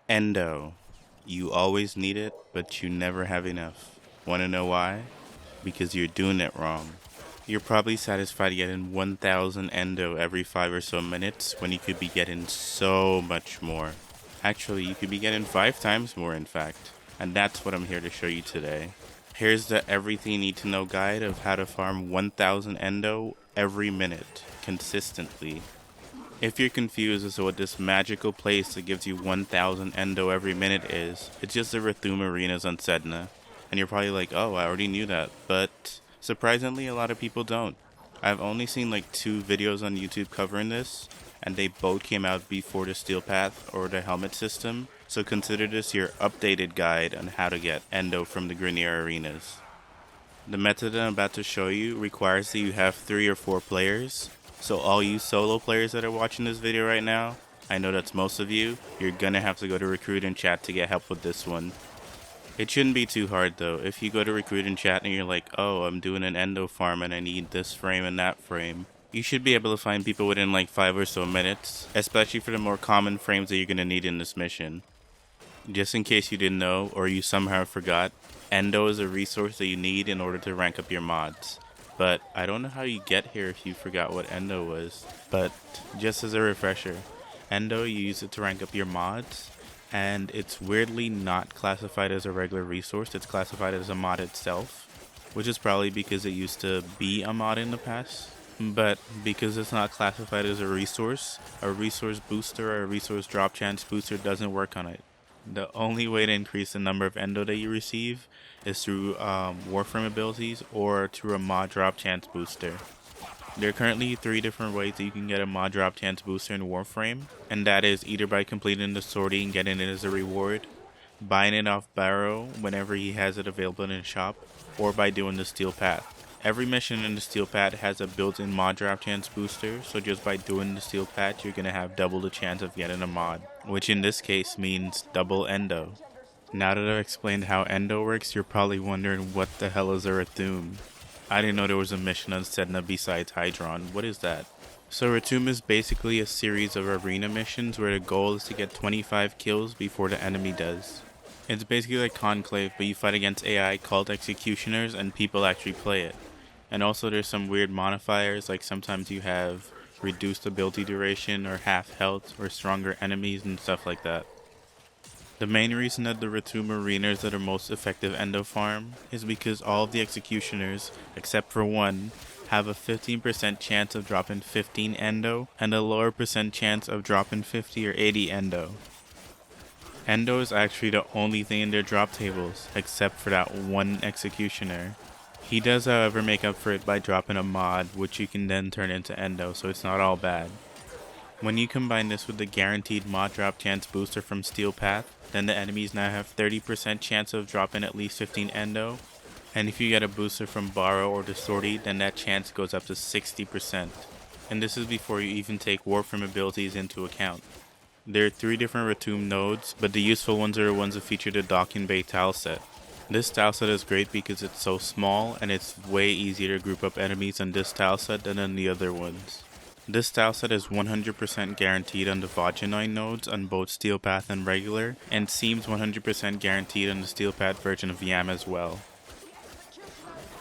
Endo. You always need it, but you never have enough. Wanna know why? Because you're doing it wrong. You're probably satisfied getting 1000 Endo every 5 or so minutes when you could be getting so much more. Actually, you could be getting 5 times more in fact. And that's what I'm here to show you today. Here's the everything you need to know guide of how to farm 1000 Endo every minute, consistently. If you're confused as to what this magical place that gives you 1000 Endo every minute is, it's just the Rathuum Arenas on Sedna. And you're probably like, oh, I already knew that. But surprisingly, a lot of people don't. I've only seen like 2 videos on YouTube covering this, and they both came out before the Steel Path or the helmet system. So consider this your updated guide on how to get Endo from the Grineer Arenas. The method I'm about to show you requires that you have 3 or 4 players. So all you solo players that are watching this video right now, I know that's most of you, you're gonna have to go to Recruit and Chat to get help with this one. It shouldn't be too hard though. If you go to Recruit and Chat and you're like, oh, I'm doing an Endo farm and I need this frame and that frame, you should be able to find people within like 5 or so minutes, especially for the more common frames that you're gonna need in this mission. Just in case you didn't know or you somehow forgot, Endo is a resource that you need in order to rank up your mods. But I don't know how you get here if you forgot what Endo was. But just as a refresher, Endo, you use it to rank up your mods, and it's weirdly not classified as a regular resource, it's classified as a mod itself, which is probably because it used to be a mod in the past. But because it's not classified as a resource booster or a resource drop chance booster doesn't work on it. The only way to increase the number of Endo that you receive is through Warframe abilities or through a mod drop chance booster. There are currently 3 different ways that you can get a mod drop chance booster in Warframe, and that is either by completing the sortie and getting it as a reward, buying it off Barrow whenever he has it available in his shop, or by doing the Steel Path. Every mission in the Steel Path has a built-in mod drop chance booster, so just by doing the Steel Path, you're gonna have double the chance of getting a mod, which in this case means double Endo. Now that I've explained how Endo works, you're probably wondering what the hell is a Rathuum. I didn't know there was a mission on Sedna besides Hydron. What is that? So Rathuum is basically a series of arena missions where the goal is to get 25 kills before the enemy does. It's basically like Conclave, but you fight against AI called Executioners and people actually play it. And also there's some weird modifiers, like sometimes you have reduced ability duration or half health or stronger enemies and stuff like that. The main reason that the Rathuum Arenas that are most effective Endo farm is because all of the Executioners, except for one, have a 15% chance of dropping 15 Endo and a lower percent chance of dropping 50 or 80 Endo. Endo is actually the only thing in their drop tables, except for that one Executioner. He does however make up for it by dropping a mod, which you can then turn into Endo, so it's not all bad. When you combine this with the guaranteed mod drop chance booster from Steel Path, then the enemies now have 30% chance of dropping at least 15 Endo, and if you get a booster from Borrow or the Sortie, then that chance goes up to 60%. And this is before you even take Warframe abilities into account. There are 3 different Rathuum nodes, but the useful ones are the ones that feature the Docking Bay tile set. This tile set is great because it's so small and it's way easier to group up enemies on this tile set than on the other ones. This tile set is 100% guaranteed on the Vodyanoi nodes on both Steel Path and regular, and seems 100% guaranteed on the Steel Path version of Yam as well.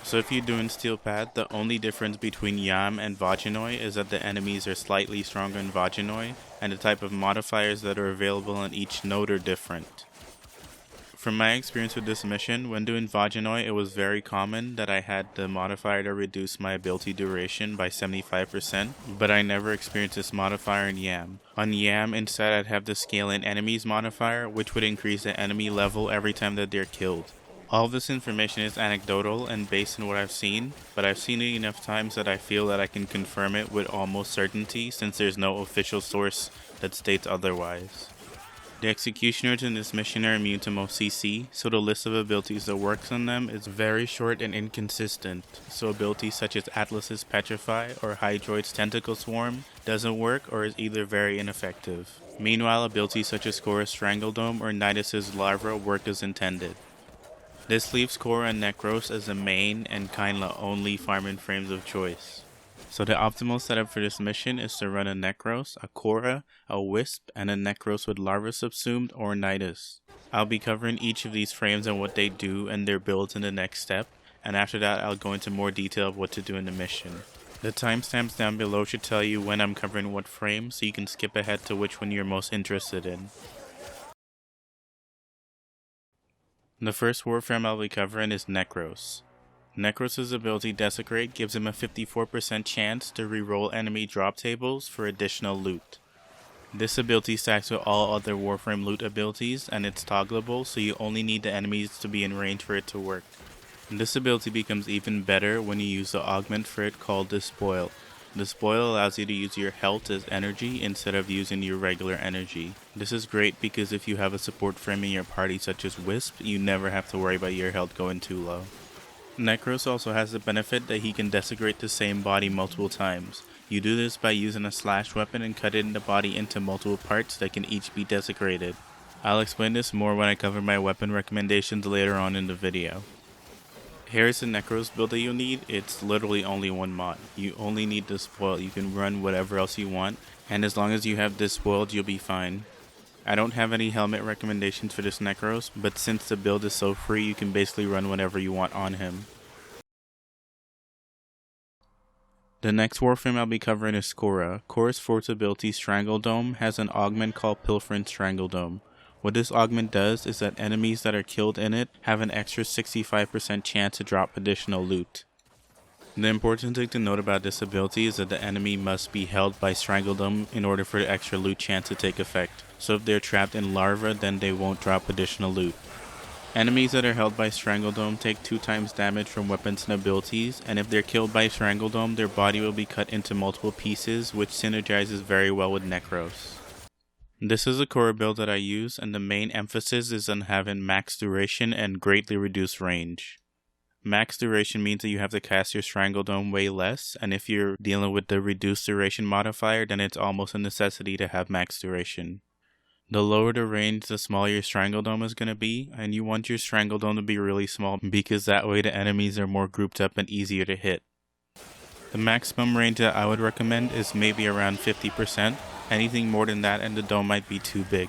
So if you're doing Steel Path, the only difference between Yam and Vodyanoi is that the enemies are slightly stronger in Vodyanoi, and the type of modifiers that are available on each node are different. From my experience with this mission, when doing Vodyanoi, it was very common that I had the modifier to reduce my ability duration by 75%, but I never experienced this modifier in Yam. On Yam, instead I'd have the scale in enemies modifier, which would increase the enemy level every time that they're killed. All of this information is anecdotal and based on what I've seen, but I've seen it enough times that I feel that I can confirm it with almost certainty since there's no official source that states otherwise. The Executioners in this mission are immune to most CC, so the list of abilities that works on them is very short and inconsistent, so abilities such as Atlas's Petrify or Hydroid's Tentacle Swarm doesn't work or is either very ineffective. Meanwhile, abilities such as Khora's Strangledome or Nidus' Larva work as intended. This leaves Khora and Nekros as the main and kinda only farming frames of choice. So the optimal setup for this mission is to run a Nekros, a Khora, a Wisp, and a Nekros with Larva subsumed or Nidus. I'll be covering each of these frames and what they do and their builds in the next step, and after that I'll go into more detail of what to do in the mission. The timestamps down below should tell you when I'm covering what frame, so you can skip ahead to which one you're most interested in. The first Warframe I'll be covering is Nekros. Nekros' ability Desecrate gives him a 54% chance to reroll enemy drop tables for additional loot. This ability stacks with all other Warframe loot abilities, and it's toggleable, so you only need the enemies to be in range for it to work. This ability becomes even better when you use the augment for it called Despoil. Despoil allows you to use your health as energy instead of using your regular energy. This is great because if you have a support frame in your party such as Wisp, you never have to worry about your health going too low. Nekros also has the benefit that he can desecrate the same body multiple times. You do this by using a slash weapon and cutting the body into multiple parts that can each be desecrated. I'll explain this more when I cover my weapon recommendations later on in the video. Here is the Nekros build that you'll need. It's literally only one mod. You only need Despoiled. You can run whatever else you want, and as long as you have Despoiled, you'll be fine. I don't have any helmet recommendations for this Nekros, but since the build is so free, you can basically run whatever you want on him. The next Warframe I'll be covering is Khora. Khora's fourth ability, Strangledome, has an augment called Pilfering Strangledome. What this augment does is that enemies that are killed in it have an extra 65% chance to drop additional loot. The important thing to note about this ability is that the enemy must be held by Strangledome in order for the extra loot chance to take effect. So if they're trapped in larva, then they won't drop additional loot. Enemies that are held by Strangledome take 2 times damage from weapons and abilities, and if they're killed by Strangledome, their body will be cut into multiple pieces, which synergizes very well with Nekros. This is a Khora build that I use, and the main emphasis is on having max duration and greatly reduced range. Max duration means that you have to cast your Strangledome way less, and if you're dealing with the reduced duration modifier, then it's almost a necessity to have max duration. The lower the range, the smaller your Strangledome is going to be, and you want your Strangledome to be really small because that way the enemies are more grouped up and easier to hit. The maximum range that I would recommend is maybe around 50%. Anything more than that and the dome might be too big.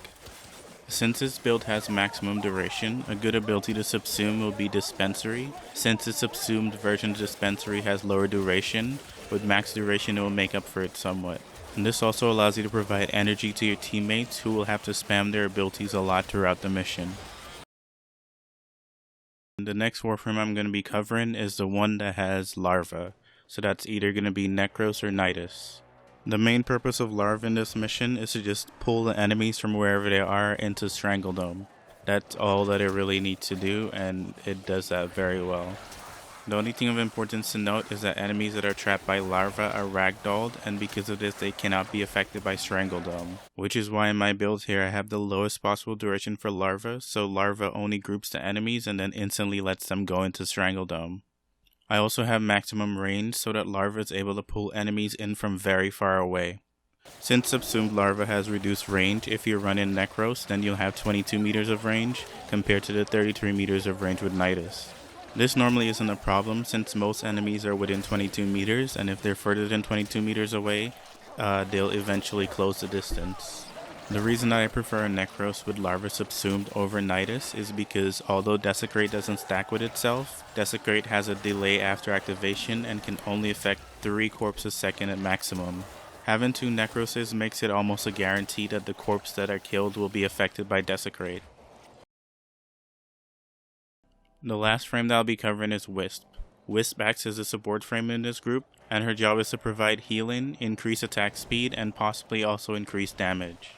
Since this build has maximum duration, a good ability to subsume will be Dispensary. Since the subsumed version of Dispensary has lower duration, with max duration it will make up for it somewhat. And this also allows you to provide energy to your teammates who will have to spam their abilities a lot throughout the mission. The next Warframe I'm going to be covering is the one that has Larva, so that's either going to be Nekros or Nidus. The main purpose of Larva in this mission is to just pull the enemies from wherever they are into Strangledome. That's all that it really needs to do, and it does that very well. The only thing of importance to note is that enemies that are trapped by larva are ragdolled, and because of this they cannot be affected by Strangledome. Which is why in my build here I have the lowest possible duration for larva, so larva only groups the enemies and then instantly lets them go into Strangledome. I also have maximum range so that larva is able to pull enemies in from very far away. Since subsumed larva has reduced range, if you're running Nekros, then you'll have 22 meters of range compared to the 33 meters of range with Nidus. This normally isn't a problem since most enemies are within 22 meters, and if they're further than 22 meters away, they'll eventually close the distance. The reason that I prefer a Nekros with larva subsumed over Nidus is because although Desecrate doesn't stack with itself, Desecrate has a delay after activation and can only affect 3 corpses a second at maximum. Having 2 Nekroses makes it almost a guarantee that the corpse that are killed will be affected by Desecrate. The last frame that I'll be covering is Wisp. Wisp acts as a support frame in this group, and her job is to provide healing, increase attack speed, and possibly also increase damage.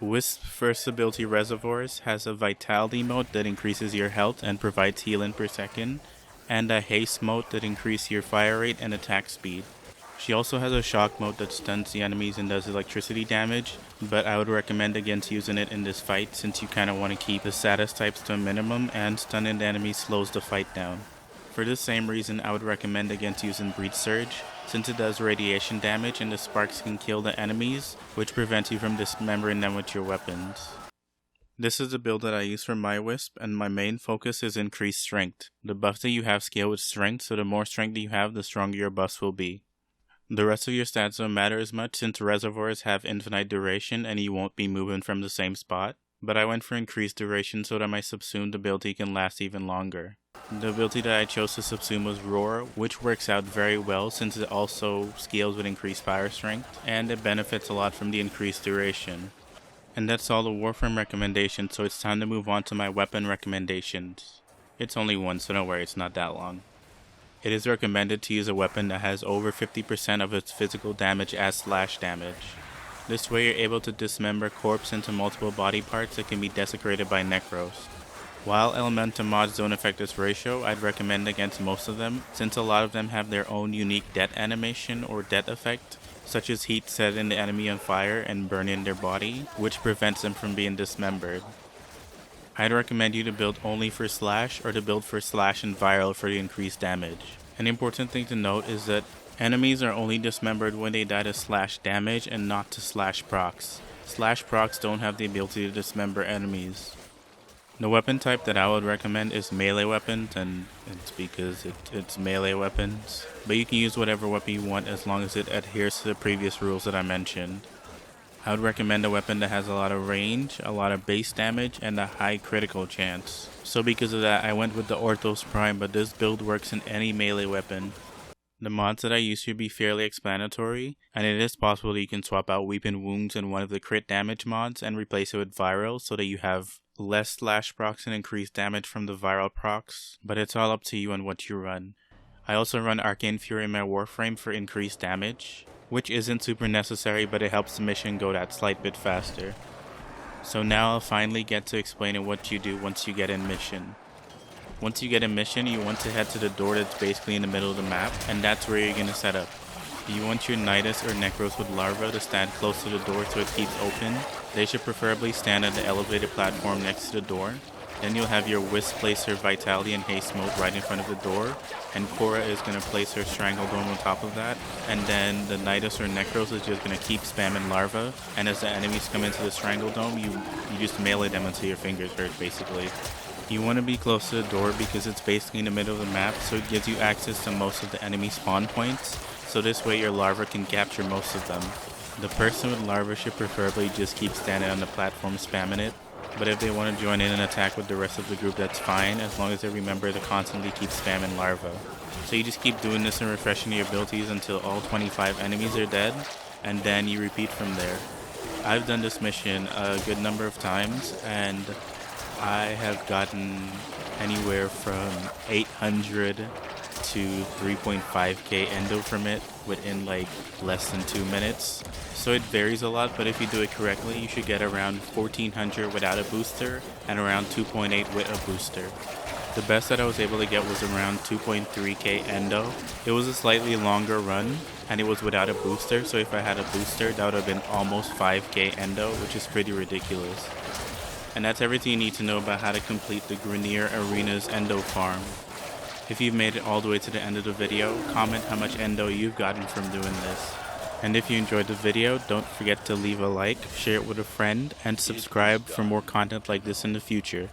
Wisp's first ability Reservoirs has a Vitality mode that increases your health and provides healing per second, and a Haste mode that increases your fire rate and attack speed. She also has a Shock mode that stuns the enemies and does electricity damage, but I would recommend against using it in this fight since you kinda want to keep the status types to a minimum and stunning the enemy slows the fight down. For this same reason, I would recommend against using Breach Surge, since it does radiation damage and the sparks can kill the enemies, which prevents you from dismembering them with your weapons. This is the build that I use for my Wisp, and my main focus is increased strength. The buffs that you have scale with strength, so the more strength that you have, the stronger your buffs will be. The rest of your stats don't matter as much since reservoirs have infinite duration and you won't be moving from the same spot, but I went for increased duration so that my subsumed ability can last even longer. The ability that I chose to subsume was Roar, which works out very well since it also scales with increased fire strength, and it benefits a lot from the increased duration. And that's all the Warframe recommendations, so it's time to move on to my weapon recommendations. It's only one, so don't worry, it's not that long. It is recommended to use a weapon that has over 50% of its physical damage as slash damage. This way you're able to dismember corpse into multiple body parts that can be desecrated by Nekros. While elemental mods don't affect this ratio, I'd recommend against most of them, since a lot of them have their own unique death animation or death effect, such as heat setting the enemy on fire and burning their body, which prevents them from being dismembered. I'd recommend you to build only for slash or to build for slash and viral for the increased damage. An important thing to note is that enemies are only dismembered when they die to slash damage and not to slash procs. Slash procs don't have the ability to dismember enemies. The weapon type that I would recommend is melee weapons, and it's because it's melee weapons. But you can use whatever weapon you want as long as it adheres to the previous rules that I mentioned. I would recommend a weapon that has a lot of range, a lot of base damage, and a high critical chance. So because of that, I went with the Orthos Prime, but this build works in any melee weapon. The mods that I use should be fairly explanatory, and it is possible that you can swap out Weeping Wounds in one of the crit damage mods and replace it with viral so that you have less slash procs and increased damage from the viral procs, but it's all up to you on what you run. I also run Arcane Fury in my Warframe for increased damage, which isn't super necessary, but it helps the mission go that slight bit faster. So now I'll finally get to explaining what you do once you get in mission. Once you get in mission, you want to head to the door that's basically in the middle of the map, and that's where you're going to set up. You want your Nidus or Nekros with larva to stand close to the door so it keeps open. They should preferably stand at the elevated platform next to the door. Then you'll have your Wisp place her Vitality and Haste mode right in front of the door, and Khora is going to place her Strangledome on top of that, and then the Nidus or Nekros is just going to keep spamming larva, and as the enemies come into the Strangledome, you just melee them until your fingers hurt basically. You want to be close to the door because it's basically in the middle of the map, so it gives you access to most of the enemy spawn points, so this way your larva can capture most of them. The person with larva should preferably just keep standing on the platform spamming it, but if they want to join in and attack with the rest of the group, that's fine, as long as they remember to constantly keep spamming larva. So you just keep doing this and refreshing your abilities until all 25 enemies are dead, and then you repeat from there. I've done this mission a good number of times, and I have gotten anywhere from 800 to 3.5k endo from it within like less than 2 minutes. So it varies a lot, but if you do it correctly, you should get around 1400 without a booster and around 2.8 with a booster. The best that I was able to get was around 2.3k endo. It was a slightly longer run and it was without a booster, so if I had a booster that would have been almost 5k endo, which is pretty ridiculous. And that's everything you need to know about how to complete the Rathuum Arenas endo farm. If you've made it all the way to the end of the video, comment how much endo you've gotten from doing this. And if you enjoyed the video, don't forget to leave a like, share it with a friend, and subscribe for more content like this in the future.